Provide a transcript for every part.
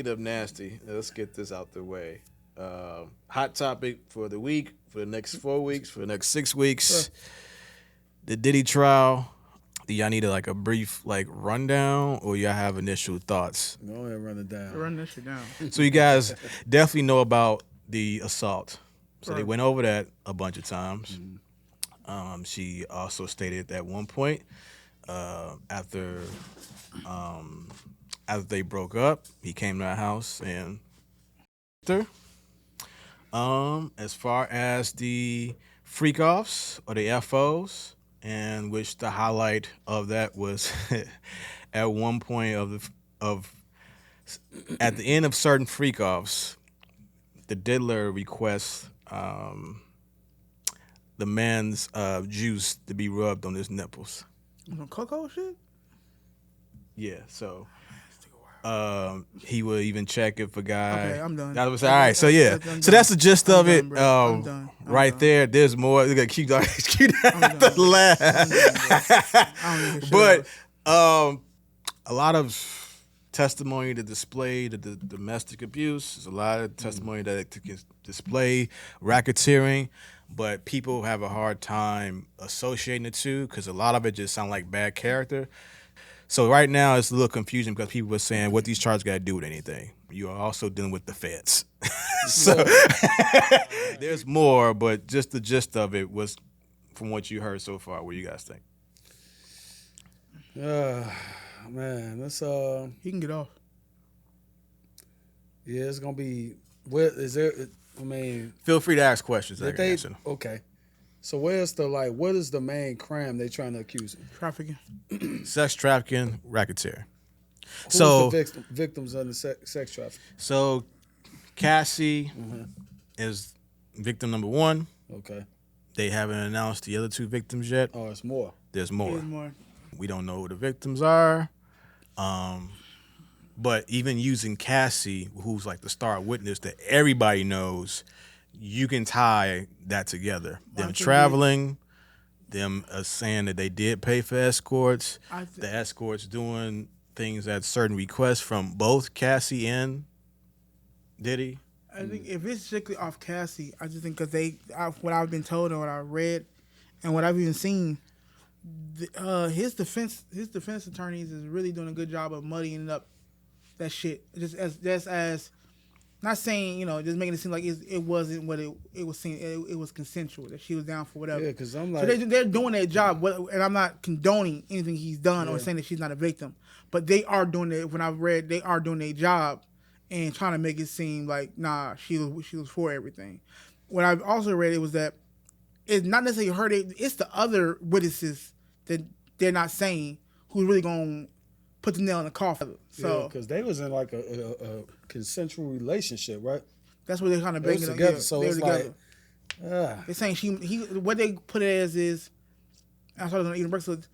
speaking of nasty, let's get this out the way. Hot topic for the week, for the next 4 weeks, for the next 6 weeks. The Diddy trial. Do y'all need a brief rundown, or y'all have initial thoughts? Go ahead and run it down. Run this shit down. So you guys definitely know about the assault. So they went over that a bunch of times. She also stated at one point after they broke up, he came to our house and her. As far as the freak offs or the FOs, and which the highlight of that was at one point at the end of certain freak offs, the diddler requests the man's juice to be rubbed on his nipples. Some cocoa shit? Yeah, so he would even check if a guy. Okay, I'm done. That was all right. So yeah, so that's the gist of it. I'm done. Right there. There's more. Look at keep the laugh. But a lot of testimony to display the domestic abuse. There's a lot of testimony that can display racketeering, but people have a hard time associating the two because a lot of it just sound like bad character. So right now it's a little confusing because people are saying what these charges got to do with anything. You are also dealing with the feds. So there's more, but just the gist of it was from what you heard so far. What do you guys think? Man, that's He can get off. yeah, it's gonna be. What is there? I mean, Feel free to ask questions. Okay. So where's what is the main crime they trying to accuse him? Trafficking. Sex trafficking, racketeering. Who's So the victims under sex trafficking? So Cassie is victim number 1. Okay. They haven't announced the other 2 victims yet. Oh, it's more. There's more. There's more. We don't know who the victims are. But even using Cassie, who's the star witness that everybody knows, you can tie that together. Them traveling, them saying that they did pay for escorts, the escorts doing things at certain requests from both Cassie and Diddy. I think if it's strictly off Cassie, I just think because what I've been told and what I read and what I've even seen, his defense attorneys is really doing a good job of muddying up that shit. Just as not saying just making it seem like it wasn't what it was seen. It was consensual, that she was down for whatever. Yeah, because I'm so they're doing their job, and I'm not condoning anything he's done or saying that she's not a victim, but they are doing it. When I've read, they are doing their job and trying to make it seem like she was for everything. What I've also read, it was that it's not necessarily her. It's the other witnesses that they're not saying who's really going to put the nail in the coffin. So because they was in a consensual relationship, right? That's what they're kind of bringing together. Yeah, so it's together. They're saying what they put it as is. I started on Eden Brooks. The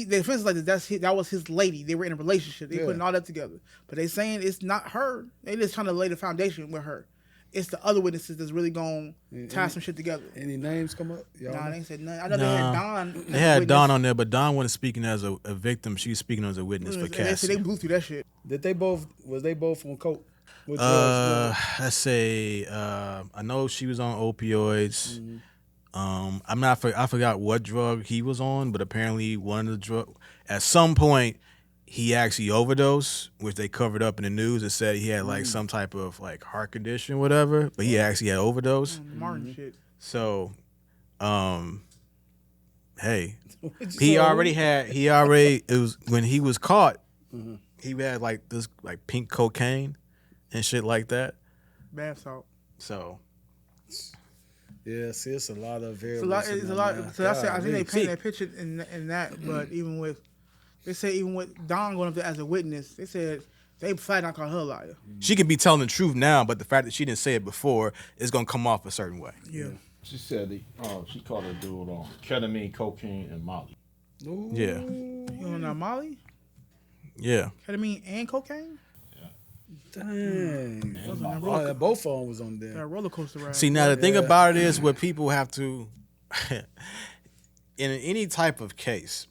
defense is like that was his lady. They were in a relationship. They putting all that together, but they saying it's not her. They just trying to lay the foundation with her. It's the other witnesses that's really going to tie some shit together. Any names come up? Nah, they ain't said nothing. I know they had Don. They had Don on there, but Don wasn't speaking as a victim. She was speaking as a witness for Cassie. They blew through that shit. Was they both on coke? Let's say I know she was on opioids. I forgot what drug he was on, but apparently one of the drug at some point he actually overdosed, which they covered up in the news and said he had some type of heart condition, whatever. But he actually had overdose. Martin shit. So, hey, it was when he was caught. He had this pink cocaine and shit like that. Bath salt. So. Yeah, see, it's a lot of variables. It's a lot. So I think they paint that picture in that. But even with Don going up there as a witness, they said they flat out called her a liar. She could be telling the truth now, but the fact that she didn't say it before is gonna come off a certain way. Yeah. She said she caught a dude on ketamine, cocaine, and Molly. Ooh. Yeah. You know Molly? Yeah. Ketamine and cocaine? Dang. Both of them was on there. That roller coaster ride. See, now the thing about it is what people have to, in any type of case,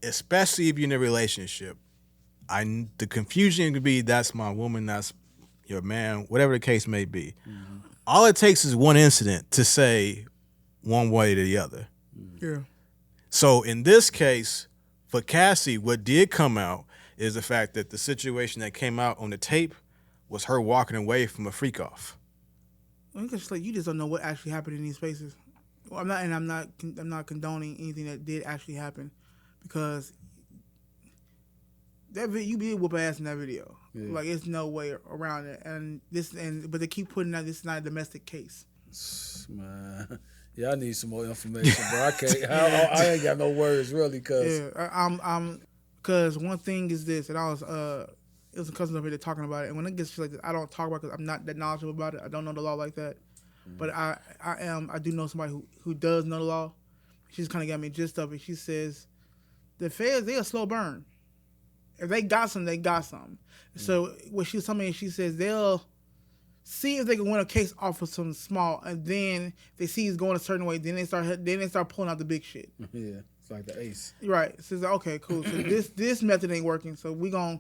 especially if you're in a relationship, the confusion could be that's my woman, that's your man, whatever the case may be. All it takes is one incident to say one way or the other. Yeah. So in this case, for Cassie, what did come out is the fact that the situation that came out on the tape was her walking away from a freak off. You just don't know what actually happened in these spaces. Well, I'm not condoning anything that did actually happen, because you be whoop ass in that video. Yeah. Like, it's no way around it. But they keep putting out this is not a domestic case. Man, yeah, I need some more information, bro. I can't. I ain't got no words really, cause because one thing is this, and it was a cousin over here talking about it, and when it gets like this, I don't talk about it because I'm not that knowledgeable about it. I don't know the law like that, but I do know somebody who does know the law. She's kind of got me gist of it. She says the feds, they a slow burn. If they got something, they got something. So what she was telling me, she says they'll see if they can win a case off of something small, and then they see it's going a certain way. Then they start pulling out the big shit. yeah, it's like the ace. Right. So it's like, okay, cool. So this method ain't working. So we're gonna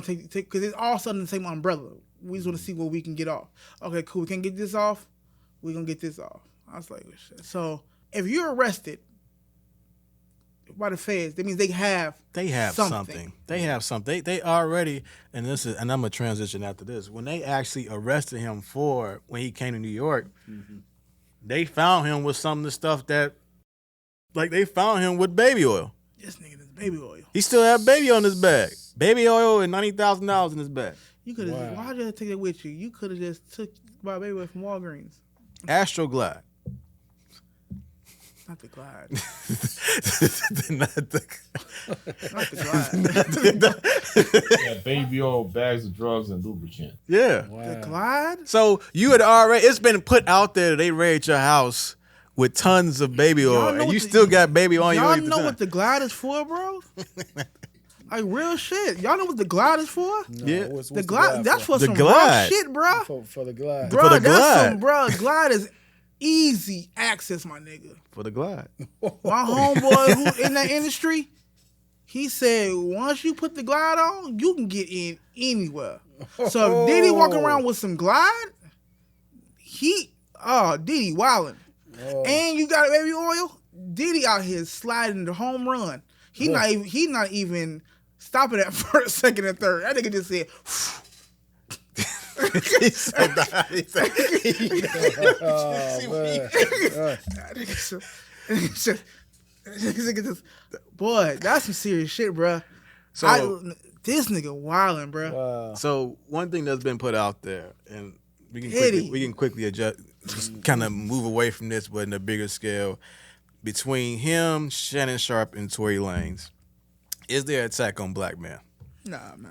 take because it's all sudden the same umbrella. We just want to see what we can get off. Okay, cool. We can get this off. We're gonna get this off. I was like, shit. So if you're arrested by the feds, that means they have something. They have something. They already, and I'm gonna transition after this. When they actually arrested him when he came to New York, they found him with some of the stuff that, like, they found him with baby oil. This nigga is baby oil. He still had baby on his bag. Baby oil and $90,000 in his bag. You could have. Why'd you take it with you? You could have just took my baby oil from Walgreens. Astroglide. Not the Glide. Not the Glide. Yeah, baby oil, bags of drugs, and lubricant. Yeah. Wow. The Glide? So you had already, it's been put out there that they raid your house with tons of baby oil, and you still got baby on you. Y'all know what the Glide is for, bro? Like, real shit. Y'all know what the Glide is for? No, Yeah. what's The Glide, that's for The some Glide. rough shit, bro. for the glide. Bro, For the that's Glide. some, bro. Glide is easy access, my nigga. For the Glide. My homeboy who in that industry, he said once you put the Glide on, you can get in anywhere. So if Diddy walk around with some Glide, Diddy wildin'. Oh. And you got baby oil, Diddy out here sliding the home run. He not even stopping at first, second, and third. That nigga just said. He said that. He said, boy, that's some serious shit, bro. So this nigga wildin', bro. Wow. So one thing that's been put out there, and we Diddy. can quickly adjust, just kind of move away from this, but in a bigger scale, between him, Shannon Sharp, and Tory Lanez, is there an attack on black men? Nah, man.